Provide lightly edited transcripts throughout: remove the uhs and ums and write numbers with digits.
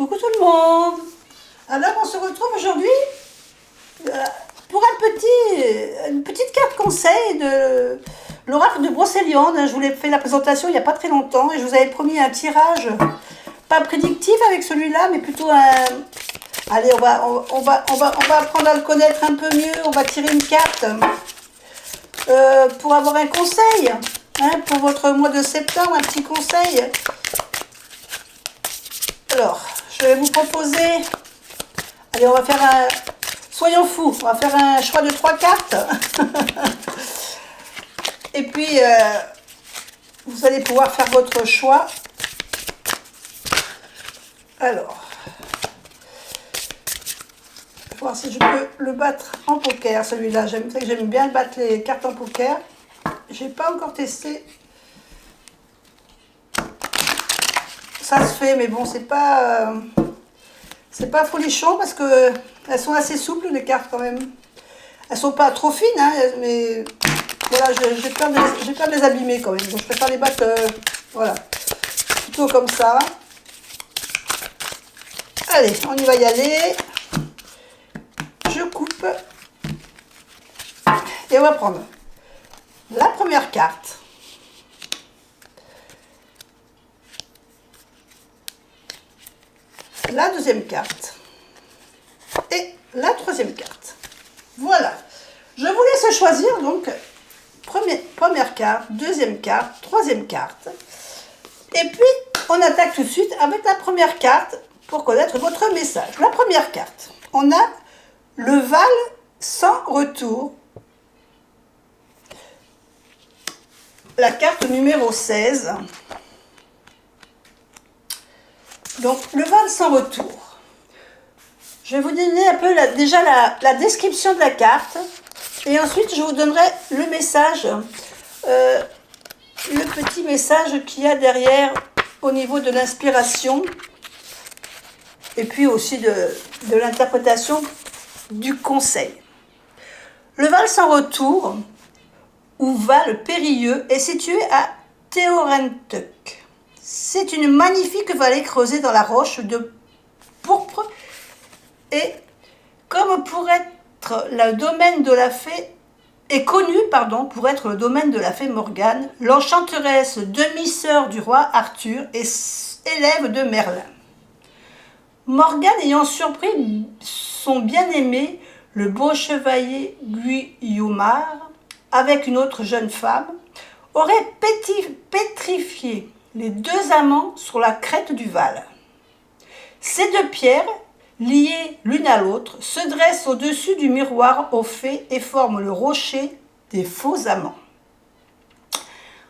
Coucou tout le monde. Alors on se retrouve aujourd'hui pour une petite carte conseil de l'oracle de Brocéliande. Je vous l'ai fait la présentation il n'y a pas très longtemps et je vous avais promis un tirage pas prédictif avec celui-là, mais plutôt un... Allez, on va apprendre à le connaître un peu mieux. On va tirer une carte pour avoir un conseil, hein, pour votre mois de septembre, un petit conseil. Alors, je vais vous proposer... Allez, on va faire un... Soyons fous, on va faire un choix de 3 cartes. Et puis, vous allez pouvoir faire votre choix. Alors, je vais voir si je peux le battre en poker, celui-là. J'aime bien battre les cartes en poker. Je n'ai pas encore testé. Ça se fait, mais bon, c'est pas folichon parce que elles sont assez souples, les cartes quand même. Elles sont pas trop fines, hein, mais voilà, j'ai peur de les abîmer quand même. Donc je préfère les battre, voilà, plutôt comme ça. Allez, on y va y aller. Je coupe et on va prendre la première carte. La deuxième carte et la troisième carte. Voilà. Je vous laisse choisir donc première carte, deuxième carte, troisième carte. Et puis, on attaque tout de suite avec la première carte pour connaître votre message. La première carte, on a le Val sans retour. La carte numéro 16. Donc, le Val sans retour. Je vais vous donner un peu déjà la description de la carte. Et ensuite, je vous donnerai le message, le petit message qu'il y a derrière au niveau de l'inspiration. Et puis aussi de l'interprétation du conseil. Le Val sans retour, ou Val périlleux, est situé à Teorentuck. C'est une magnifique vallée creusée dans la roche de pourpre et comme pour être le domaine de la fée est connu pour être le domaine de la fée Morgane, l'enchanteresse demi-sœur du roi Arthur et élève de Merlin. Morgane ayant surpris son bien-aimé, le beau chevalier Guillaumard, avec une autre jeune femme, aurait pétrifié les deux amants sur la crête du Val. Ces deux pierres, liées l'une à l'autre, se dressent au-dessus du miroir aux fées et forment le rocher des faux amants.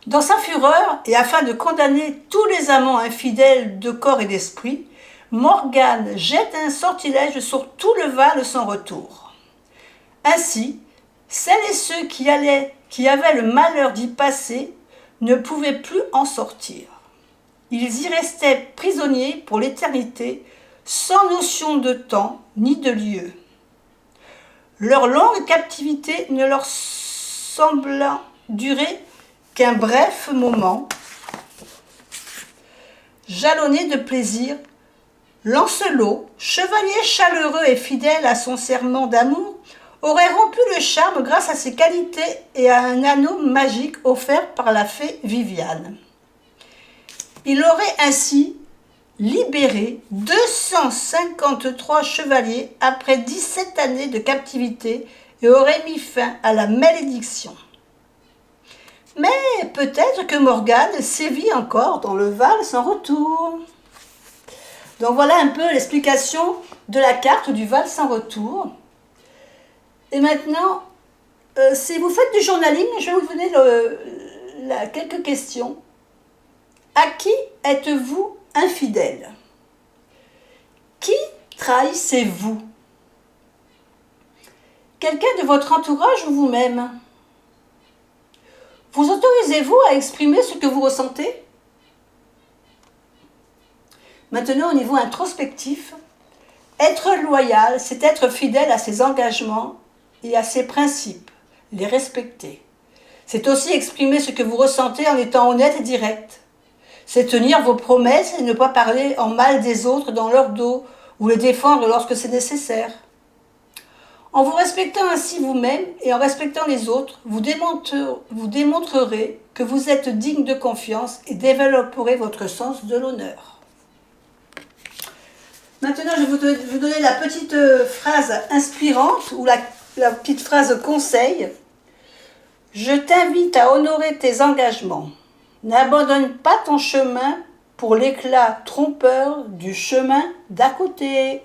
Dans sa fureur, et afin de condamner tous les amants infidèles de corps et d'esprit, Morgane jette un sortilège sur tout le Val sans retour. Ainsi, celles et ceux qui avaient le malheur d'y passer ne pouvaient plus en sortir. Ils y restaient prisonniers pour l'éternité, sans notion de temps ni de lieu. Leur longue captivité ne leur semblant durer qu'un bref moment. Jalonné de plaisir, Lancelot, chevalier chaleureux et fidèle à son serment d'amour, aurait rompu le charme grâce à ses qualités et à un anneau magique offert par la fée Viviane. Il aurait ainsi libéré 253 chevaliers après 17 années de captivité et aurait mis fin à la malédiction. Mais peut-être que Morgane sévit encore dans le Val sans retour. Donc voilà un peu l'explication de la carte du Val sans retour. Et maintenant, si vous faites du journaling, je vais vous donner quelques questions. À qui êtes-vous infidèle? Qui trahissez-vous? Quelqu'un de votre entourage ou vous-même? Vous autorisez-vous à exprimer ce que vous ressentez? Maintenant, au niveau introspectif, être loyal, c'est être fidèle à ses engagements et à ses principes, les respecter. C'est aussi exprimer ce que vous ressentez en étant honnête et direct. C'est tenir vos promesses et ne pas parler en mal des autres dans leur dos ou les défendre lorsque c'est nécessaire. En vous respectant ainsi vous-même et en respectant les autres, vous démontrerez que vous êtes digne de confiance et développerez votre sens de l'honneur. Maintenant, je vais vous donner la petite phrase inspirante ou la petite phrase conseil. Je t'invite à honorer tes engagements. N'abandonne pas ton chemin pour l'éclat trompeur du chemin d'à côté.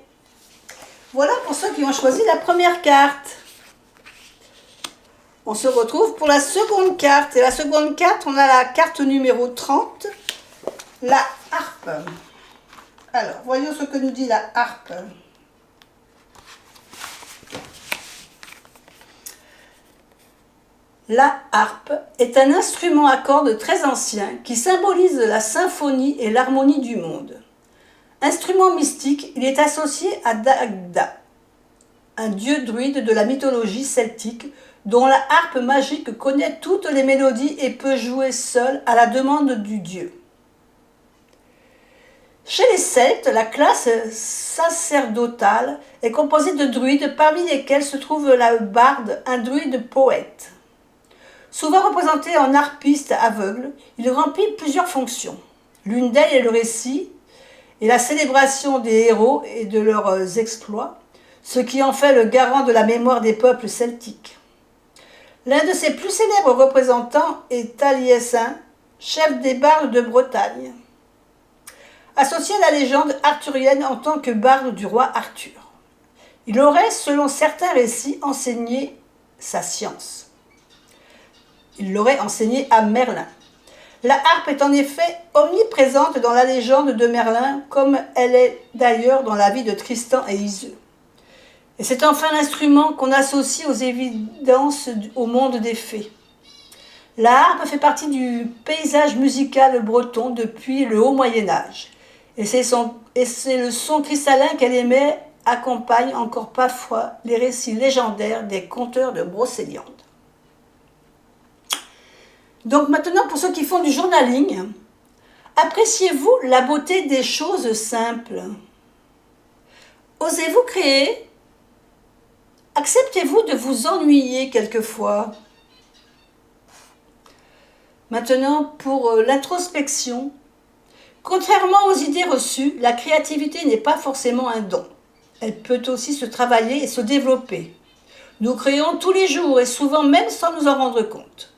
Voilà pour ceux qui ont choisi la première carte. On se retrouve pour la seconde carte. Et la seconde carte, on a la carte numéro 30, la harpe. Alors, voyons ce que nous dit la harpe. La harpe est un instrument à cordes très ancien qui symbolise la symphonie et l'harmonie du monde. Instrument mystique, il est associé à Dagda, un dieu druide de la mythologie celtique dont la harpe magique connaît toutes les mélodies et peut jouer seule à la demande du dieu. Chez les Celtes, la classe sacerdotale est composée de druides parmi lesquels se trouve la barde, un druide poète. Souvent représenté en harpiste aveugle, il remplit plusieurs fonctions. L'une d'elles est le récit et la célébration des héros et de leurs exploits, ce qui en fait le garant de la mémoire des peuples celtiques. L'un de ses plus célèbres représentants est Taliesin, chef des bardes de Bretagne, associé à la légende arthurienne en tant que barde du roi Arthur. Il aurait, selon certains récits, enseigné sa science. Il l'aurait enseigné à Merlin. La harpe est en effet omniprésente dans la légende de Merlin, comme elle est d'ailleurs dans la vie de Tristan et Iseult. Et c'est enfin l'instrument qu'on associe aux évidences au monde des fées. La harpe fait partie du paysage musical breton depuis le haut Moyen-Âge. Et c'est le son cristallin qu'elle émet accompagne encore parfois les récits légendaires des conteurs de Brocéliande. Donc maintenant, pour ceux qui font du journaling, appréciez-vous la beauté des choses simples? Osez-vous créer? Acceptez-vous de vous ennuyer quelquefois? Maintenant, pour l'introspection, contrairement aux idées reçues, la créativité n'est pas forcément un don. Elle peut aussi se travailler et se développer. Nous créons tous les jours et souvent même sans nous en rendre compte.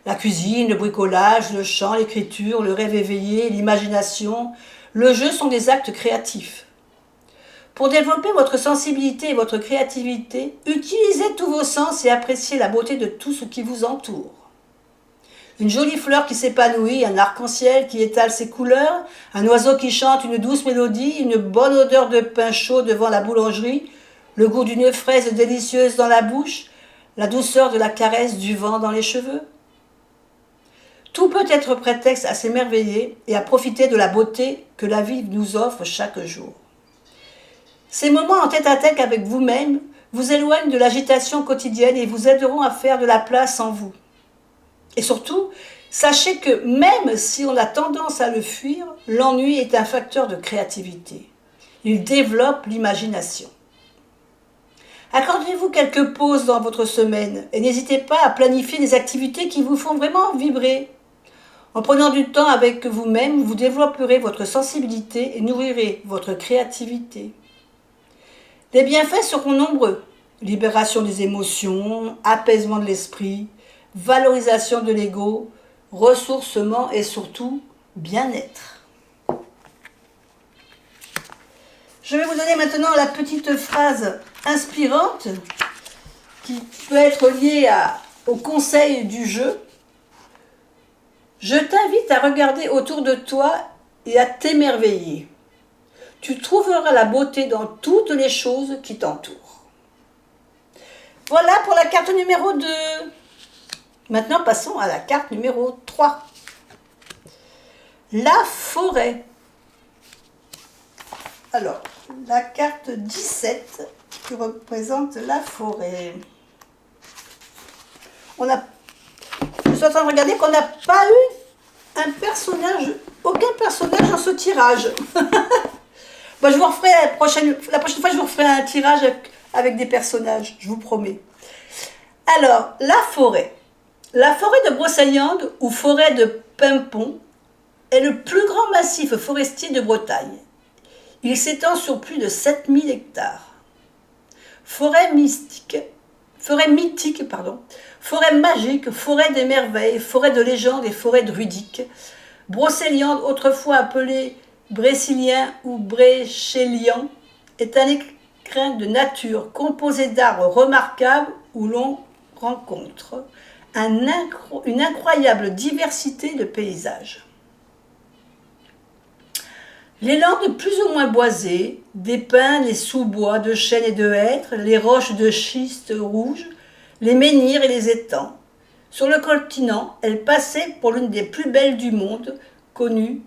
La cuisine, le bricolage, le chant, l'écriture, le rêve éveillé, l'imagination, le jeu sont des actes créatifs. Pour développer votre sensibilité et votre créativité, utilisez tous vos sens et appréciez la beauté de tout ce qui vous entoure. Une jolie fleur qui s'épanouit, un arc-en-ciel qui étale ses couleurs, un oiseau qui chante une douce mélodie, une bonne odeur de pain chaud devant la boulangerie, le goût d'une fraise délicieuse dans la bouche, la douceur de la caresse du vent dans les cheveux. Tout peut être prétexte à s'émerveiller et à profiter de la beauté que la vie nous offre chaque jour. Ces moments en tête-à-tête avec vous-même vous éloignent de l'agitation quotidienne et vous aideront à faire de la place en vous. Et surtout, sachez que même si on a tendance à le fuir, l'ennui est un facteur de créativité. Il développe l'imagination. Accordez-vous quelques pauses dans votre semaine et n'hésitez pas à planifier des activités qui vous font vraiment vibrer. En prenant du temps avec vous-même, vous développerez votre sensibilité et nourrirez votre créativité. Les bienfaits seront nombreux. Libération des émotions, apaisement de l'esprit, valorisation de l'ego, ressourcement et surtout bien-être. Je vais vous donner maintenant la petite phrase inspirante qui peut être liée au conseil du jeu. Je t'invite à regarder autour de toi et à t'émerveiller. Tu trouveras la beauté dans toutes les choses qui t'entourent. Voilà pour la carte numéro 2. Maintenant, passons à la carte numéro 3. La forêt. Alors, la carte 17 qui représente la forêt. Je suis en train de regarder qu'on n'a pas eu un personnage, aucun personnage dans ce tirage. Bon, je vous referai la prochaine fois, je vous referai un tirage avec des personnages, je vous promets. Alors, la forêt. La forêt de Brocéliande ou forêt de Pimpon est le plus grand massif forestier de Bretagne. Il s'étend sur plus de 7000 hectares. Forêt mythique, forêt magique, forêt des merveilles, forêt de légende et forêt druidique. Brocéliande, autrefois appelée Brécilien ou Bréchélian, est un écrin de nature composé d'arbres remarquables où l'on rencontre une incroyable diversité de paysages. Les landes plus ou moins boisées, des pins, les sous-bois de chênes et de hêtres, les roches de schiste rouges, les menhirs et les étangs. Sur le continent, elle passait pour l'une des plus belles du monde, connue.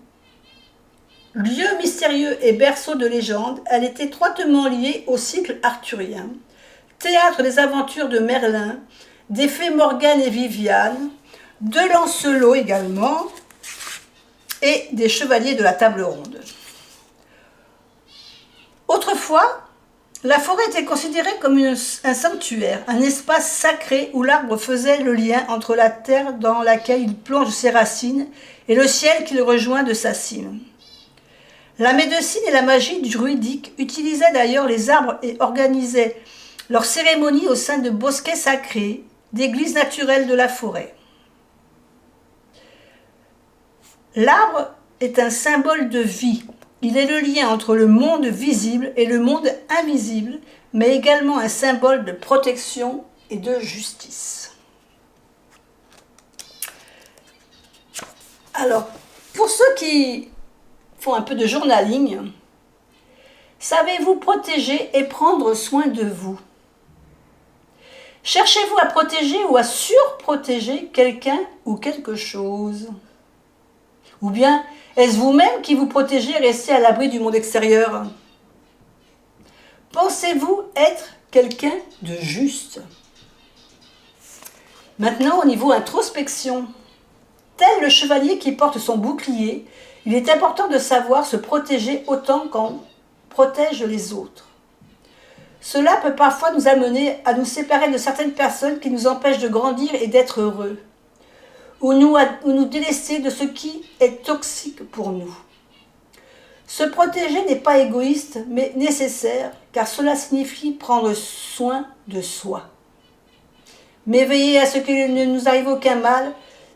Lieu mystérieux et berceau de légende, elle est étroitement liée au cycle arthurien, théâtre des aventures de Merlin, des fées Morgane et Viviane, de Lancelot également, et des chevaliers de la table ronde. Autrefois, la forêt était considérée comme un sanctuaire, un espace sacré où l'arbre faisait le lien entre la terre dans laquelle il plonge ses racines et le ciel qu'il rejoint de sa cime. La médecine et la magie druidique utilisaient d'ailleurs les arbres et organisaient leurs cérémonies au sein de bosquets sacrés, d'églises naturelles de la forêt. L'arbre est un symbole de vie. Il est le lien entre le monde visible et le monde invisible, mais également un symbole de protection et de justice. Alors, pour ceux qui font un peu de journaling, savez-vous protéger et prendre soin de vous? Cherchez-vous à protéger ou à surprotéger quelqu'un ou quelque chose? Ou bien, est-ce vous-même qui vous protégez et restez à l'abri du monde extérieur? Pensez-vous être quelqu'un de juste? Maintenant, au niveau introspection, tel le chevalier qui porte son bouclier, il est important de savoir se protéger autant qu'on protège les autres. Cela peut parfois nous amener à nous séparer de certaines personnes qui nous empêchent de grandir et d'être heureux, ou nous délester de ce qui est toxique pour nous. Se protéger n'est pas égoïste, mais nécessaire, car cela signifie prendre soin de soi. Mais veiller à ce qu'il ne nous arrive aucun mal,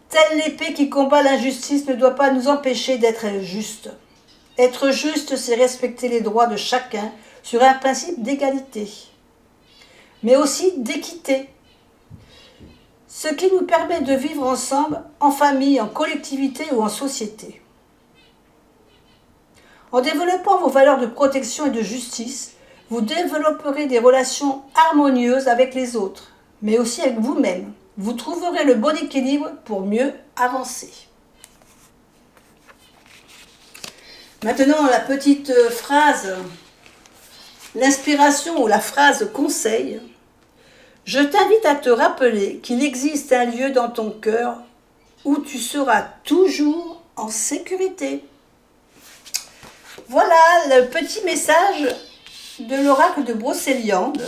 telle l'épée qui combat l'injustice ne doit pas nous empêcher d'être juste. Être juste, c'est respecter les droits de chacun sur un principe d'égalité, mais aussi d'équité, ce qui nous permet de vivre ensemble, en famille, en collectivité ou en société. En développant vos valeurs de protection et de justice, vous développerez des relations harmonieuses avec les autres, mais aussi avec vous-même. Vous trouverez le bon équilibre pour mieux avancer. Maintenant, la petite phrase, l'inspiration ou la phrase conseil. Je t'invite à te rappeler qu'il existe un lieu dans ton cœur où tu seras toujours en sécurité. Voilà le petit message de l'oracle de Brocéliande.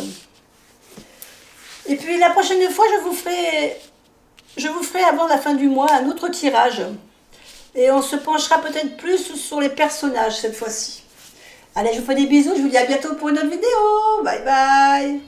Et puis la prochaine fois, je vous ferai avant la fin du mois un autre tirage. Et on se penchera peut-être plus sur les personnages cette fois-ci. Allez, je vous fais des bisous, je vous dis à bientôt pour une autre vidéo. Bye bye.